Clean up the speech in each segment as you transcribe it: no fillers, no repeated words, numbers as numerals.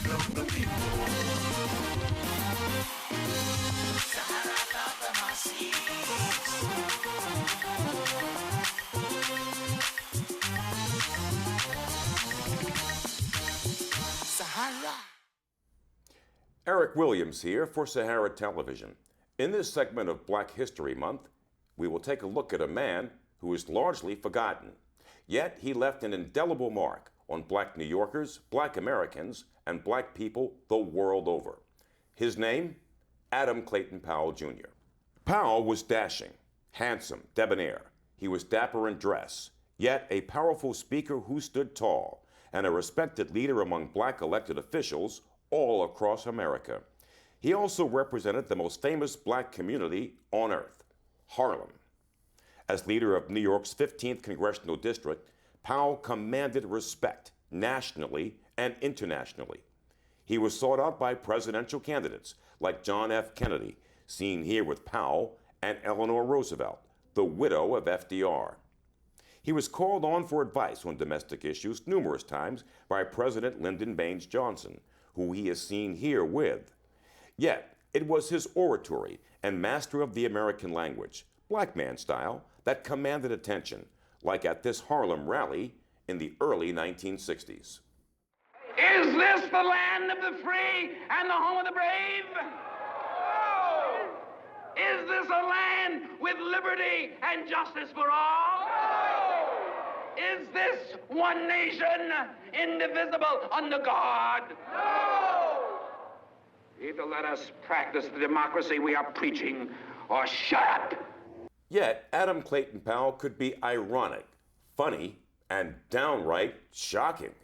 the people. Sahara cover my seas. Sahara. Eric Williams here for Sahara Television. In this segment of Black History Month, we will take a look at a man who is largely forgotten. Yet he left an indelible mark on Black New Yorkers, Black Americans, and Black people the world over. His name? Adam Clayton Powell, Jr. Powell was dashing, handsome, debonair. He was dapper in dress, yet a powerful speaker who stood tall, and a respected leader among Black elected officials all across America. He also represented the most famous Black community on earth, Harlem. As leader of New York's 15th Congressional District, Powell commanded respect nationally and internationally. He was sought out by presidential candidates like John F. Kennedy, seen here with Powell, and Eleanor Roosevelt, the widow of FDR. He was called on for advice on domestic issues numerous times by President Lyndon Baines Johnson, who he is seen here with. Yet, it was his oratory and master of the American language, black man style, that commanded attention, like at this Harlem rally in the early 1960s. Is this the land of the free and the home of the brave? No. Is this a land with liberty and justice for all? No. Is this one nation, indivisible, under God? No. Either let us practice the democracy we are preaching, or shut up. Yet, Adam Clayton Powell could be ironic, funny, and downright shocking.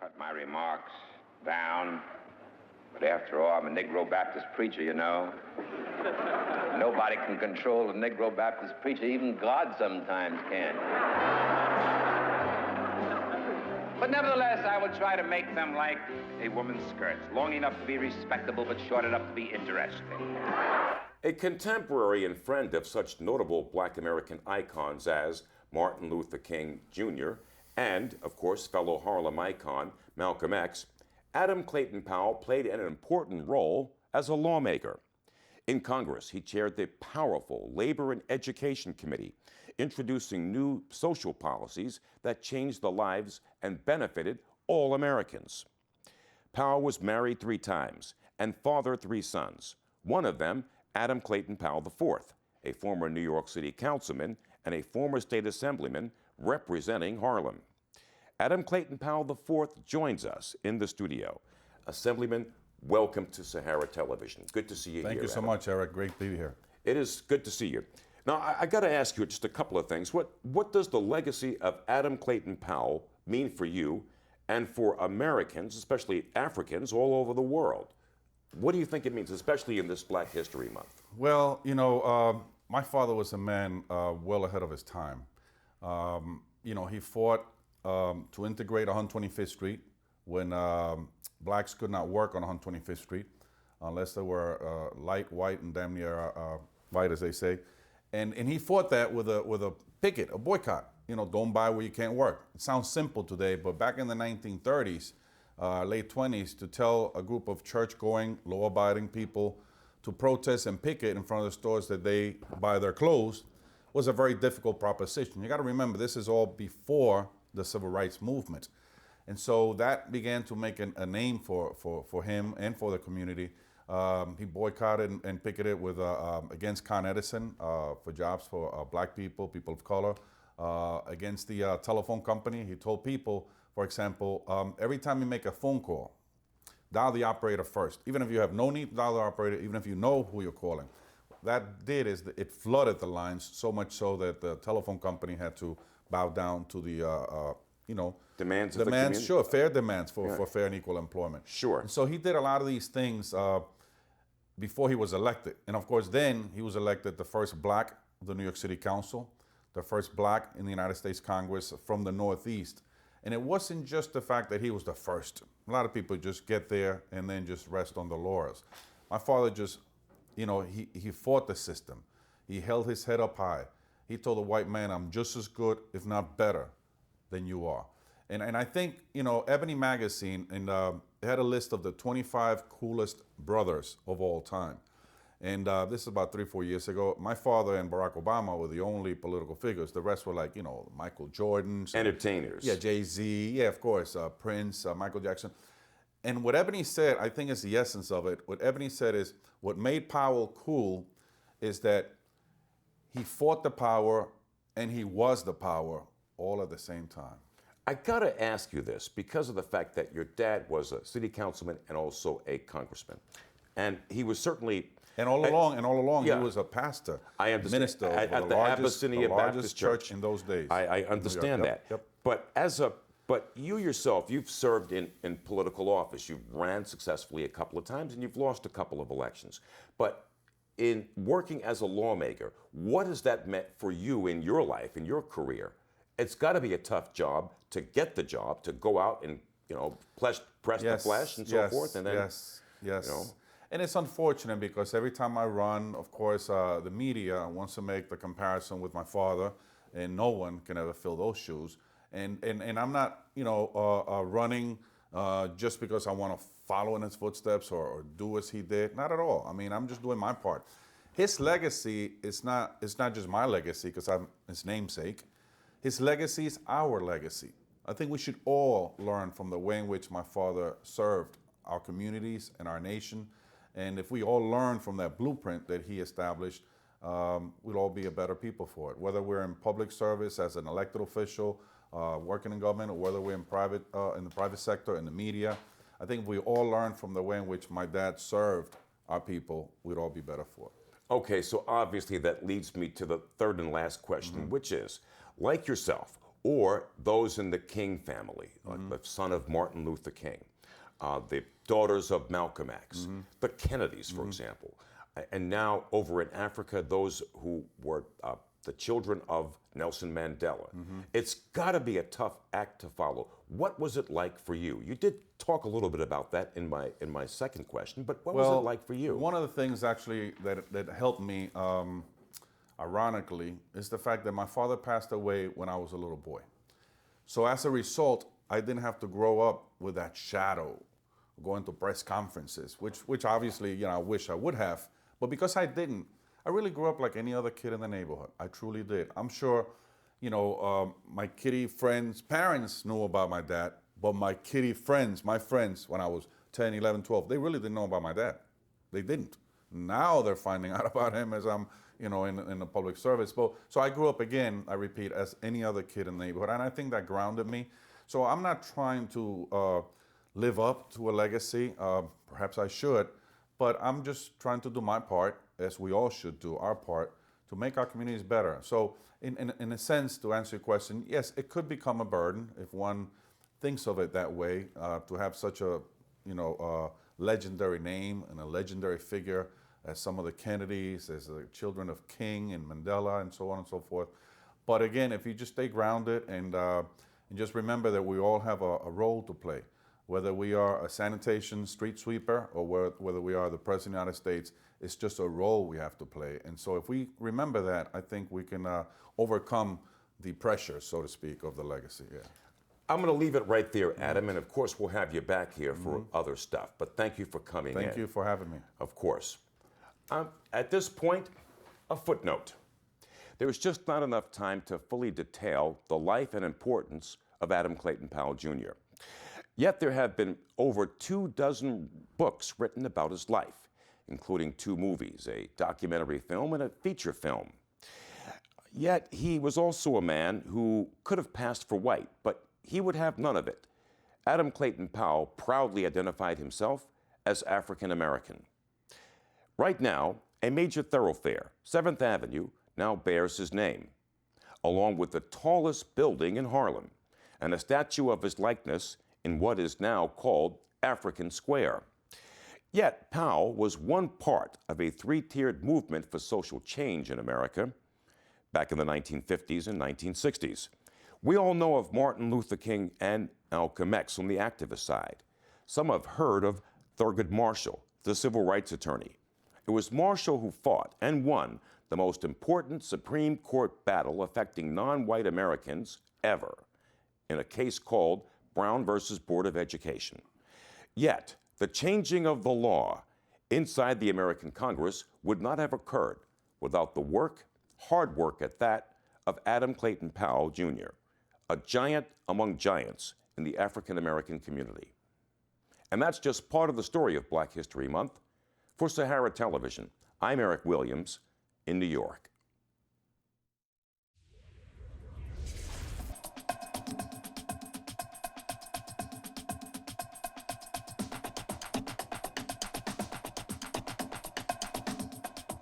Cut my remarks down, but after all, I'm a Negro Baptist preacher, you know. Nobody can control a Negro Baptist preacher, even God sometimes can. But nevertheless, I will try to make them like a woman's skirts, long enough to be respectable, but short enough to be interesting. A contemporary and friend of such notable Black American icons as Martin Luther King, Jr., and, of course, fellow Harlem icon Malcolm X, Adam Clayton Powell played an important role as a lawmaker. In Congress, he chaired the powerful Labor and Education Committee, introducing new social policies that changed the lives and benefited all Americans. Powell was married 3 times and fathered 3 sons, one of them Adam Clayton Powell IV, a former New York City Councilman and a former state assemblyman representing Harlem. Adam Clayton Powell IV joins us in the studio. Assemblyman, welcome to Sahara Television. Good to see you here. Thank you so Adam. much, Eric. Great to be here. It is good to see you. Now, I got to ask you just a couple of things. What does the legacy of Adam Clayton Powell mean for you and for Americans, especially Africans, all over the world? What do you think it means, especially in this Black History Month? Well, you know, my father was a man well ahead of his time. You know, he fought to integrate 125th Street when blacks could not work on 125th Street unless they were light white and damn near white, as they say. And he fought that with a picket, a boycott. You know, don't buy where you can't work. It sounds simple today, but back in the 1930s, late 20s, to tell a group of church-going, law-abiding people to protest and picket in front of the stores that they buy their clothes was a very difficult proposition. You got to remember, this is all before the Civil Rights Movement. And so that began to make a name for him and for the community. He boycotted and picketed with against Con Edison for jobs for black people, people of color, against the telephone company. He told people, for example, every time you make a phone call, dial the operator first. Even if you have no need to dial the operator, even if you know who you're calling. That did is that it flooded the lines so much so that the telephone company had to bow down to the, you know, Demands of the community? Sure, fair demands for fair and equal employment. Sure. And so he did a lot of these things before he was elected. And of course, then he was elected the first black of the New York City Council, the first black in the United States Congress from the Northeast. And it wasn't just the fact that he was the first. A lot of people just get there and then just rest on the laurels. My father just, you know, he fought the system. He held his head up high. He told the white man, I'm just as good, if not better, than you are. And I think, Ebony Magazine, and they had a list of the 25 coolest brothers of all time. And this is about 3-4 years ago. My father and Barack Obama were the only political figures. The rest were like, Michael Jordan. Entertainers. Yeah, Jay-Z. Yeah, of course. Prince, Michael Jackson. And what Ebony said, I think is the essence of it. What Ebony said is what made Powell cool is that he fought the power and he was the power all at the same time. I gotta ask you this because of the fact that your dad was a city councilman and also a congressman. And he was certainly... And all along, yeah. he was a pastor, I understand. minister At of the largest Abyssinia Baptist largest Church. church in those days. I understand that. Yep. But you yourself, you've served in political office. You've ran successfully a couple of times and you've lost a couple of elections. But in working as a lawmaker, what has that meant for you in your life, in your career? It's got to be a tough job to get the job, to go out and, press the flesh and so forth. And then, yes. And it's unfortunate because every time I run, of course, the media wants to make the comparison with my father, and no one can ever fill those shoes. And I'm not, running just because I want to follow in his footsteps or do as he did. Not at all. I mean, I'm just doing my part. His legacy is not just my legacy because I'm his namesake. His legacy is our legacy. I think we should all learn from the way in which my father served our communities and our nation. And if we all learn from that blueprint that he established, we'll all be a better people for it. Whether we're in public service as an elected official, working in government, or whether we're in the private sector, in the media, I think if we all learn from the way in which my dad served our people, we'd all be better for it. Okay, so obviously that leads me to the third and last question, which is, like yourself, or those in the King family, like the son of Martin Luther King, the daughters of Malcolm X, the Kennedys, for example, and now over in Africa, those who were the children of Nelson Mandela. It's got to be a tough act to follow. What was it like for you? You did talk a little bit about that in my second question, but what was it like for you? One of the things actually that helped me, ironically, is the fact that my father passed away when I was a little boy. So as a result, I didn't have to grow up with that shadow, going to press conferences, which obviously, I wish I would have. But because I didn't, I really grew up like any other kid in the neighborhood. I truly did. I'm sure, my kiddie friends' parents knew about my dad, but my kiddie friends, my friends, when I was 10, 11, 12, they really didn't know about my dad. They didn't. Now they're finding out about him as I'm, in the public service. So I grew up, again, I repeat, as any other kid in the neighborhood, and I think that grounded me. So I'm not trying to live up to a legacy. Perhaps I should, but I'm just trying to do my part, as we all should do our part, to make our communities better. So in a sense, to answer your question, yes, it could become a burden if one thinks of it that way, to have such a legendary name and a legendary figure as some of the Kennedys, as the children of King and Mandela, and so on and so forth. But again, if you just stay grounded and just remember that we all have a role to play, whether we are a sanitation street sweeper or whether we are the President of the United States, it's just a role we have to play. And so if we remember that, I think we can overcome the pressure, so to speak, of the legacy. Yeah. I'm going to leave it right there, Adam, and of course we'll have you back here for other stuff. But thank you for coming in. Thank you for having me. Of course. At this point, a footnote. There is just not enough time to fully detail the life and importance of Adam Clayton Powell, Jr. Yet there have been over 24 books written about his life, including 2 movies, a documentary film and a feature film. Yet he was also a man who could have passed for white, but he would have none of it. Adam Clayton Powell proudly identified himself as African American. Right now, a major thoroughfare, 7th Avenue, now bears his name, along with the tallest building in Harlem and a statue of his likeness in what is now called African Square. Yet Powell was one part of a 3-tiered movement for social change in America back in the 1950s and 1960s. We all know of Martin Luther King and Malcolm X on the activist side. Some have heard of Thurgood Marshall, the civil rights attorney. It was Marshall who fought and won the most important Supreme Court battle affecting non-white Americans ever. in a case called Brown versus Board of Education. Yet, the changing of the law inside the American Congress would not have occurred without the work, hard work at that, of Adam Clayton Powell, Jr., a giant among giants in the African American community. And that's just part of the story of Black History Month. For Sahara Television, I'm Eric Williams in New York.